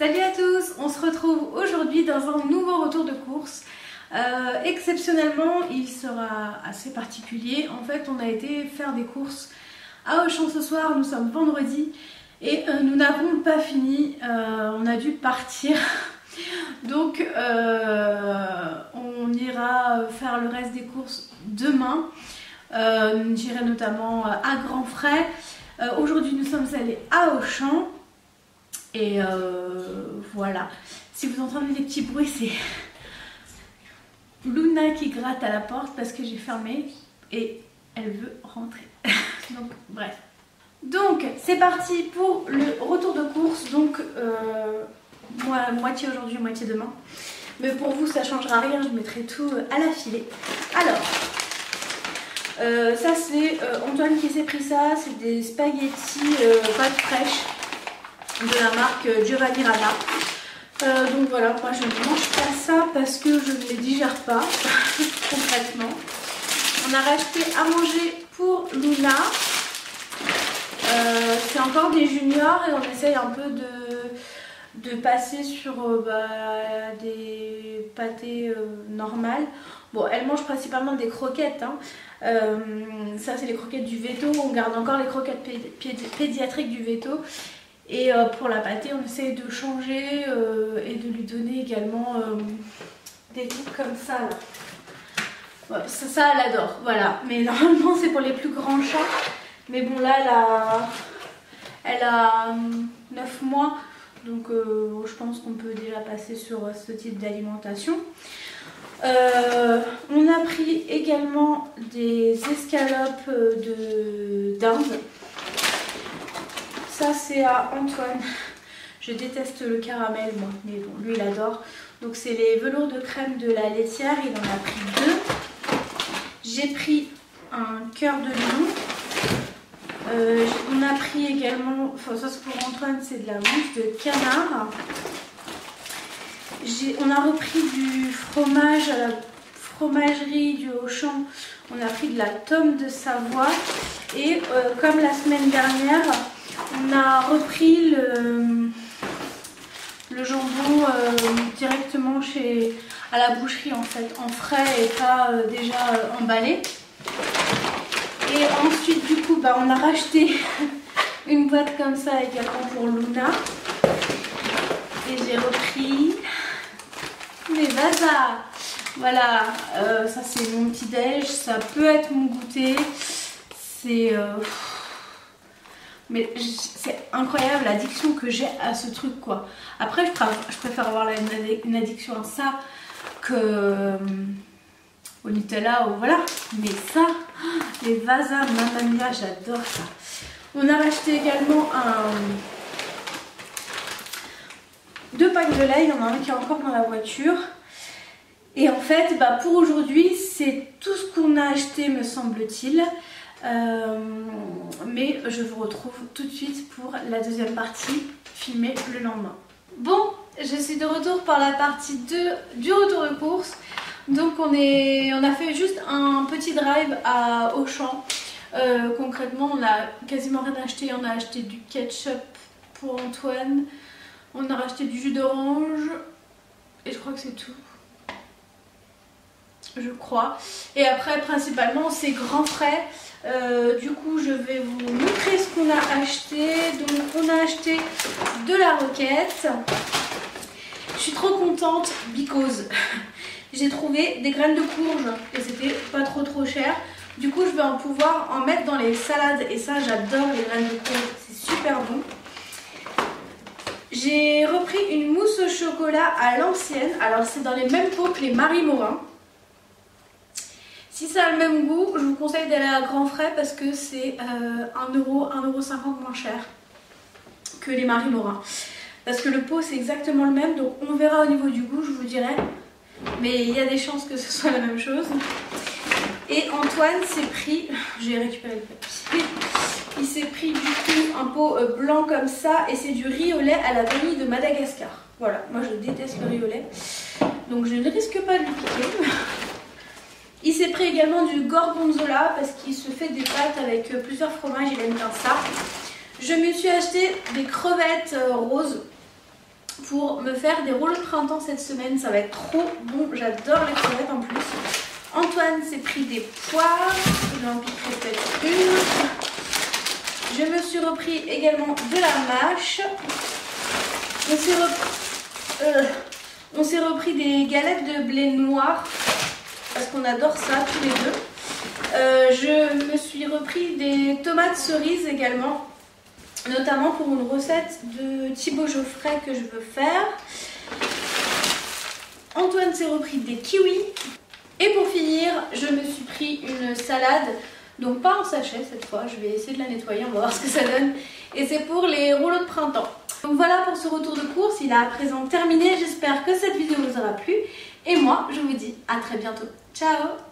Salut à tous, on se retrouve aujourd'hui dans un nouveau retour de course. Exceptionnellement, il sera assez particulier. En fait, on a été faire des courses à Auchan ce soir, nous sommes vendredi et nous n'avons pas fini, on a dû partir. Donc on ira faire le reste des courses demain. J'irai notamment à Grandfrais. Aujourd'hui nous sommes allés à Auchan. Et voilà, si vous entendez des petits bruits, c'est Luna qui gratte à la porte parce que j'ai fermé et elle veut rentrer. Donc bref. Donc c'est parti pour le retour de course. Donc moitié aujourd'hui, moitié demain. Mais pour vous ça changera rien, je mettrai tout à l'affilée. Alors ça c'est Antoine qui s'est pris ça, c'est des spaghettis pâtes fraîches de la marque Giovanni Rana. Donc voilà, moi je ne mange pas ça parce que je ne les digère pas concrètement. On a racheté à manger pour Luna. C'est encore des juniors et on essaye un peu de passer sur des pâtés normales. Bon, elle mange principalement des croquettes. Hein. Ça c'est les croquettes du veto. On garde encore les croquettes pédiatriques du veto. Et pour la pâtée, on essaie de changer et de lui donner également des trucs comme ça. Là. Ouais, ça, elle adore. Voilà. Mais normalement, c'est pour les plus grands chats. Mais bon, là, elle a 9 mois. Donc, je pense qu'on peut déjà passer sur ce type d'alimentation. On a pris également des escalopes d'Inde. Ça c'est à Antoine. Je déteste le caramel moi, mais bon, lui il adore. Donc c'est les velours de crème de la laitière, il en a pris 2. J'ai pris un cœur de lion. On a pris également, enfin ça c'est pour Antoine, c'est de la mousse de canard. On a repris du fromage à la fromagerie du Auchan. On a pris de la tome de Savoie. Et comme la semaine dernière, on a repris le jambon directement à la boucherie en fait, en frais et pas déjà emballé. Et ensuite du coup on a racheté une boîte comme ça également pour Luna. Et j'ai repris mes vasas. Voilà, ça c'est mon petit déj, ça peut être mon goûter. C'est... Mais c'est incroyable l'addiction que j'ai à ce truc quoi. Après je préfère avoir une addiction à ça que au Nutella ou voilà. Mais ça, les vasas, mamma mia, j'adore ça. On a racheté également 2 packs de lait, il y en a un qui est encore dans la voiture. Et en fait pour aujourd'hui c'est tout ce qu'on a acheté me semble-t-il. Mais je vous retrouve tout de suite pour la deuxième partie filmée le lendemain. Bon, je suis de retour pour la partie 2 du retour de course. Donc on a fait juste un petit drive à Auchan. Concrètement on a quasiment rien acheté. On a acheté du ketchup pour Antoine. On a racheté du jus d'orange. Et je crois que c'est tout. Je crois. Et après principalement c'est Grandfrais. Du coup je vais vous montrer ce qu'on a acheté. Donc on a acheté de la roquette. Je suis trop contente because j'ai trouvé des graines de courge et c'était pas trop cher. Du coup je vais pouvoir en mettre dans les salades et ça j'adore les graines de courge, c'est super bon. J'ai repris une mousse au chocolat à l'ancienne. Alors c'est dans les mêmes pots que les Marie Morin. Si ça a le même goût, je vous conseille d'aller à Grandfrais parce que c'est 1 euro, 1,50 € moins cher que les Marie Morin. Parce que le pot c'est exactement le même, donc on verra au niveau du goût, je vous dirai. Mais il y a des chances que ce soit la même chose. Et Antoine s'est pris, j'ai récupéré le papier, il s'est pris du coup un pot blanc comme ça et c'est du riz au lait à la vanille de Madagascar. Voilà, moi je déteste le riz au lait, donc je ne risque pas de le piquer. Il s'est pris également du gorgonzola parce qu'il se fait des pâtes avec plusieurs fromages, il aime bien ça. Je me suis acheté des crevettes roses pour me faire des rouleaux de printemps cette semaine. Ça va être trop bon, j'adore les crevettes en plus. Antoine s'est pris des poires, je vais en piquer peut-être une. Je me suis repris également de la mâche. On s'est repris des galettes de blé noir parce qu'on adore ça tous les deux. Je me suis repris des tomates cerises également, notamment pour une recette de Thibaut Geoffrey que je veux faire. Antoine s'est repris des kiwis. Et pour finir, je me suis pris une salade, donc pas en sachet cette fois, je vais essayer de la nettoyer, on va voir ce que ça donne. Et c'est pour les rouleaux de printemps. Donc voilà pour ce retour de course, il est à présent terminé. J'espère que cette vidéo vous aura plu. Et moi, je vous dis à très bientôt. Ciao!